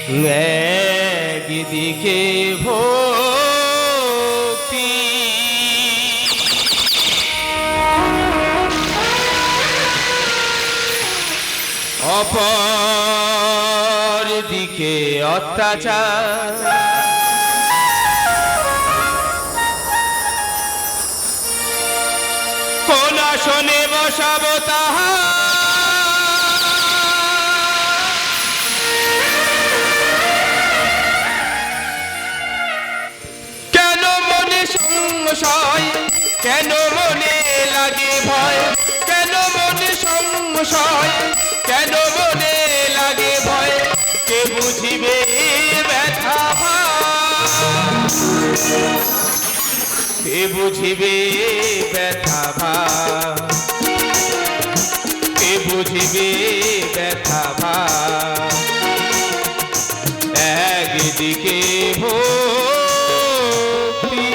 একদিকে ভক্তি অপর দিকে অত্যাচার কোন আসনে বসাবো তাহা কেন মনে সংশয় কেন মনে লাগে ভয় কেন মনে সংশয় কেন মনে লাগে ভয় কে বুঝিবে ব্যথা কে বুঝিবে ব্যথা কে বুঝিবে ব্যথা একদিকে ভক্তি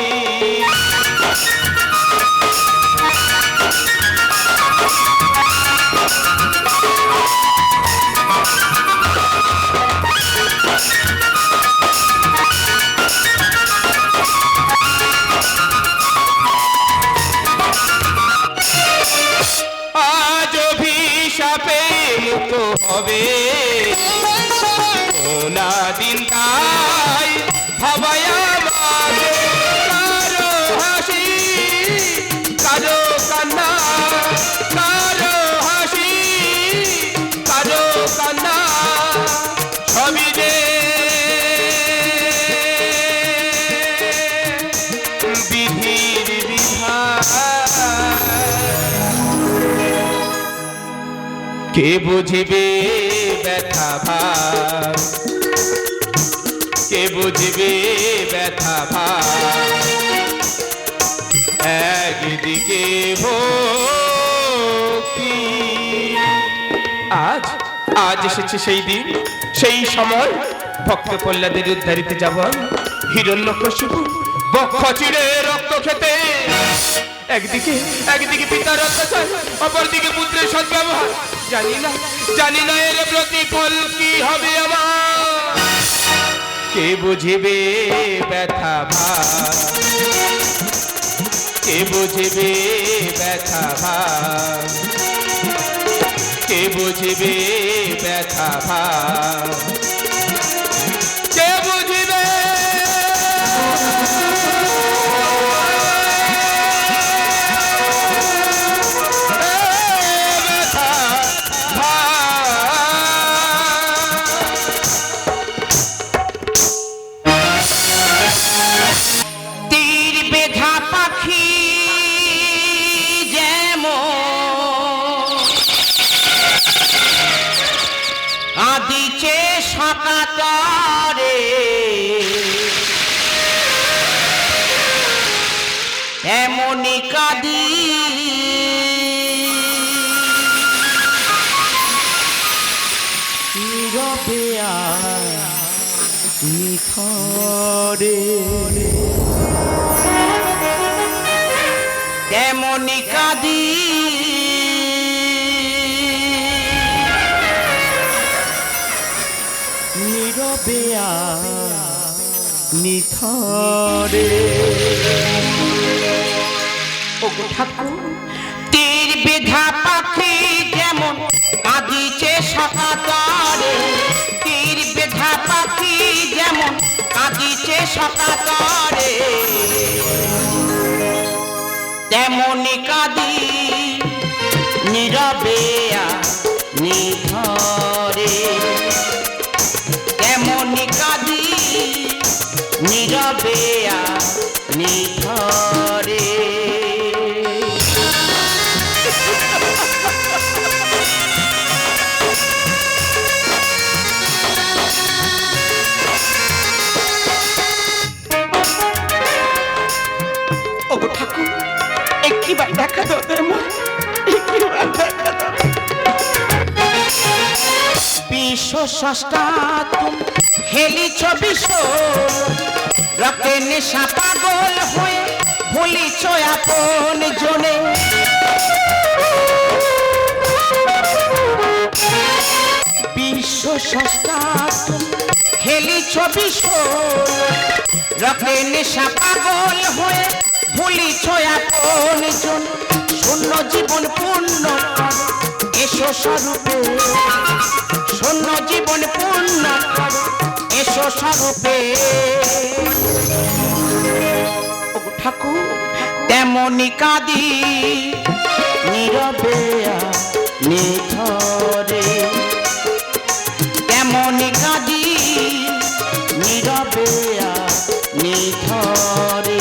আজ অভিশাপে মুক্ত হবে কোনা দিন তাই ভাবায় আমাকে কারো হাসি কারো কান্না কারো হাসি কারো কান্না সবই যে বিধির বিধান কে বুঝিবে ব্যথা কে বুঝিবে ব্যথা একদিকে ভক্তি আজ আজ এসেছে সেই দিন সেই সময় ভক্ত প্রহ্লাদের উদ্ধারিত যাবন হিরণ্যকশিপু বক্ষ চিড়ে রক্ত খেতে একদিকে একদিকে পিতার অত্যাচার অপরদিকে পুত্রের সদ্ব্যবহার জানি না এর প্রতিফল কি হবে আমার কে বুঝিবে ব্যথা কে বুঝিবে ব্যথা কে বুঝিবে ব্যথা কে বুঝিবে আদিচে সকাতরে এমনি কাঁদি নীরবে নিথরে এমনি কাঁদি নীরবে নিথরে ওগো ঠাকুর তীর বিধা পাখি যেমন কাঁদিছে সকাতরে তীর বিধা পাখি যেমন কাঁদিছে সকাতরে তেমনি কাঁদি নীরবে নিথরে তেমনি কাঁদি নীরবে নিথরে ওগো ঠাকুর একটিবার দেখা দাও তেমন একটিবার দেখা দাও বিশ্ব স্রষ্টা তুমি খেলিছ বিশ্ব রক্তে নেশা পাগল হয়ে ভুলিছ আপন জনে বিশ্ব স্রষ্টা তুমি খেলি ছবি রক্তে নেশা পাগল হয়ে ভুলিছ আপন জন শূন্য জীবন পূর্ণ কর এসো স্বরূপে শূন্য জীবন পূর্ণ কর এসো স্বরূপে ওগো ঠাকুর তেমনি কাঁদি নীরবে নিথরে তেমনি কাঁদি নীরবে নিথরে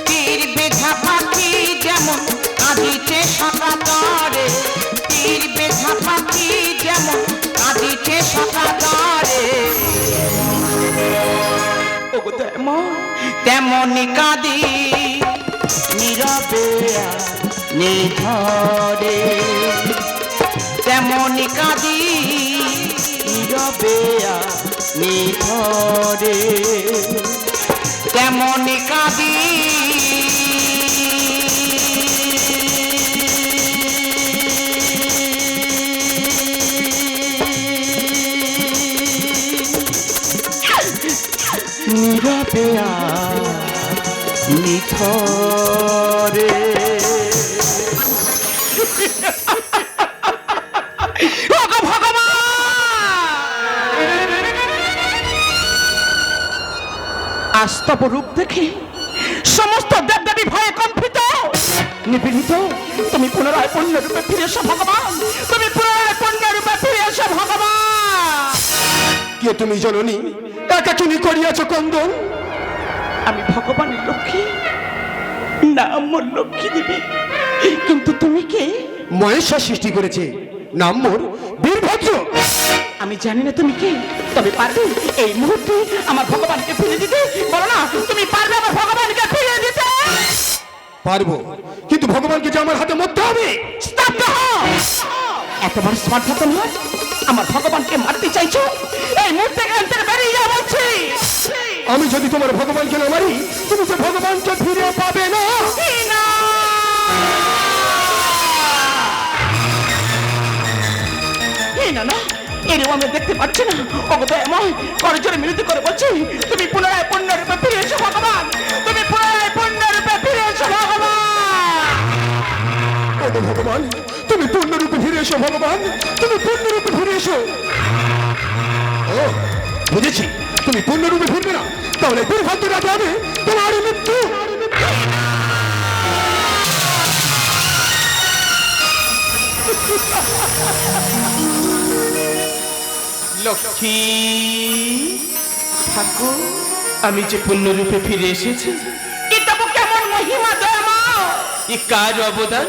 তীর বেধা পাখি যেমন কাঁদিছে সকাতরে তীর বেধা পাখি যেমন কাঁদিছে সকাতরে ওগো তেমনি কাঁদি নীরবে নিথরে তেমনি কাঁদি নীরবে নিথরে তেমনি কাঁদি নীরবে নিথরে আস্তব রূপ দেখে সমস্ত দেবদেবী ভয়ে কম্পিত নিপীড়িত তুমি পুনরায় পূর্ণ রূপে ফিরে এসো ভগবান তুমি পুনরায় পূর্ণ রূপে ফিরে এসো ভগবান কে তুমি জননী একাকিনী করিয়াছ কন্দন আমি ভগবানের লক্ষ্মী নাম মোর লক্ষ্মী দেবী কিন্তু তুমি কে মহেশ্বর সৃষ্টি করেছে নাম মোর বীরভদ্র আমি জানি না তুমি কে তবে পারবে এই মুহূর্তে আমার ভগবানকে ফিরে দিতে বলো না তুমি পারবে আমার ভগবানকে ফিরে দিতে পারবো কিন্তু ভগবানকে যে আমার হাতে মরতে হবে স্তব্ধ হও এত বড় স্পর্ধা তোমার আমার ভগবানকে মারতে চাইছো এই মুহূর্তে এখান থেকে বেরিয়ে যাও বলছি আমি যদি তোমার ভগবানকে না মারি তুমি সে ভগবানকে ফিরে পাবে না না না এরকম আমি দেখতে পাচ্ছি না অগদয়ময় করজোরে মিনতি করে বলছি তুমি পুনরায় পূর্ণ রূপে ফিরে এসো ভগবান তুমি পুনরায় পূর্ণ রূপে ফিরে এসো ভগবান ভগবান তুমি পূর্ণরূপে ফিরে এসো ভগবান তুমি পূর্ণরূপে ফিরে এসো ও বুঝেছি তুমি পূর্ণরূপে ফিরবে না তাহলে বীরভদ্র রাজা হবে তোমার মৃত্যু লক্ষ্মী ঠাকুর আমি যে পূর্ণরূপে ফিরে এসেছি এটা কেমন মহিমা দয়ামা এ কার অবদান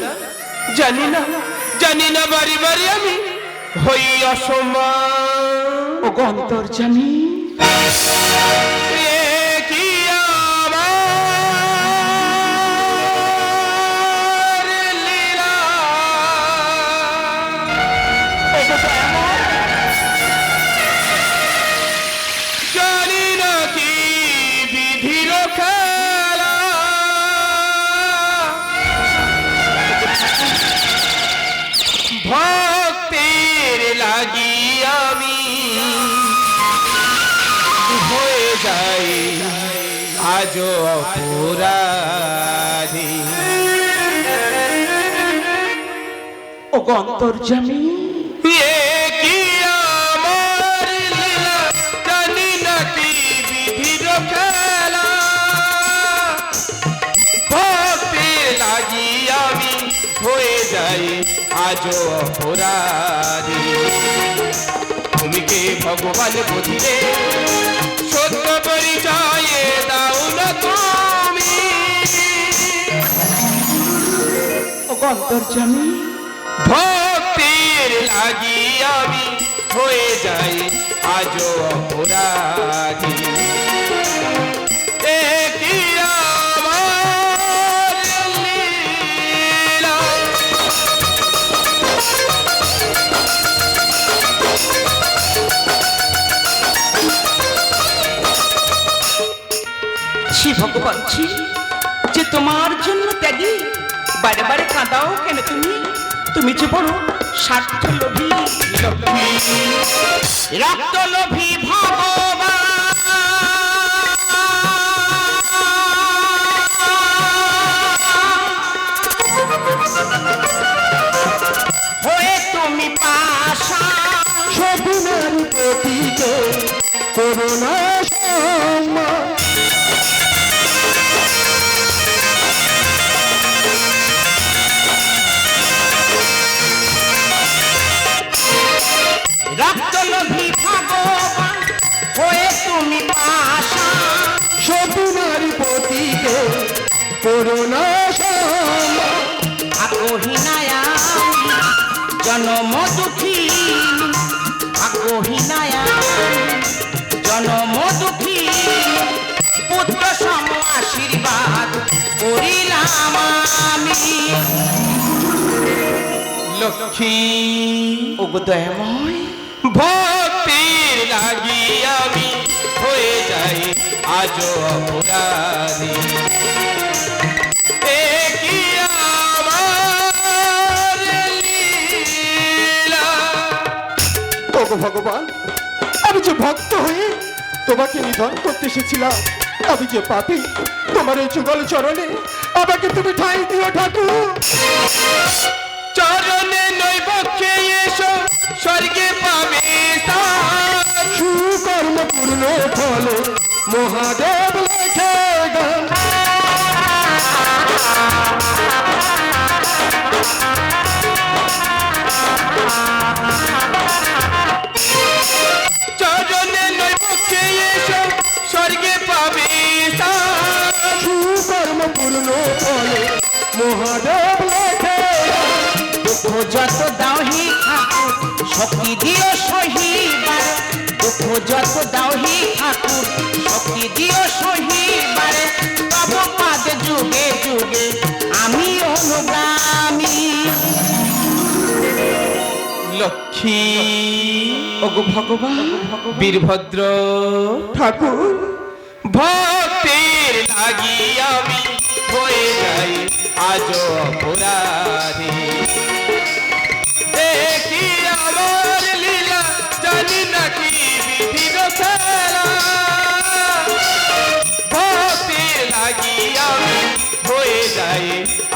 জানি না বাড়ি বাড়ি আমি হই অসম্মান ও অন্তর্যামী ভক্তের লাগি আমি হয়ে যাই আজ অপরাধী ও অন্তর্যামী কি আমার লীলা জানি না কি বিধির খেলা ভক্তের লাগি আমি হয়ে যাই আজ অপরাধী তুমি কে ভগবান বুঝিলে সত্য পরিচয়ে দাও না তুমি ও অন্তর্যামী ভক্তির লাগি আমি হয়ে যাই আজ অপরাধী ভগবান যে তোমার জন্য ত্যাগী বারে বারে কাঁদাও কেন তুমি যে বড় স্বার্থলোভী লক্ষ্মী রক্তলোভী ভগবান হয়ে তুমি পাশা স্বপ্নের প্রতীকে করুণা সম্মান রক্তলোভী ভগবান হয়ে তুমি পাশা স্বপ্নের প্রতীকে করুণা সম্মান ভাগ্যহীনায়া জনম দুঃখী ভাগ্যহীনায়া জনম দুঃখী পুত্র সম আশীর্বাদ করিলাম আমি লক্ষ্মী ওগো দয়াময় ভক্তির লাগি আমি হয়ে যাই আজও অপরাধী এ কি আমার লীলা। ওগো ভগবান, আমি যে ভক্ত হয়ে তোমাকে নিধন করতে এসেছিলাম, আমি যে পাপী, তোমার এই যুগল চরণে আমাকে তুমি ঠাঁই দিও ঠাকুর। চরণে নৈবক্ষে এসো স্বর্গে পাবে স্থান। সুকর্ম পূর্ণ ফলে মহাদেব লেখে গান। চরণে নৈবক্ষে এসো স্বর্গে পাবে স্থান। সুকর্ম পূর্ণ ফলে মহাদেব লেখে গান। দুঃখ যত দাও হি ঠাকুর শক্তি দিও সহিবার দুঃখ যত দাও হি ঠাকুর শক্তি দিও সহিবারে তব পাদে যুগে যুগে আমি অনুগামী লক্ষ্মী ওগো ভগবান বীরভদ্র ঠাকুর, ভক্তির লাগি আমি হয়ে যাই আজও অপরাধী। দেখি আমার লীলা জানি নাকি বিধির খেলা। ভক্তির লাগি আমি হয়ে যাই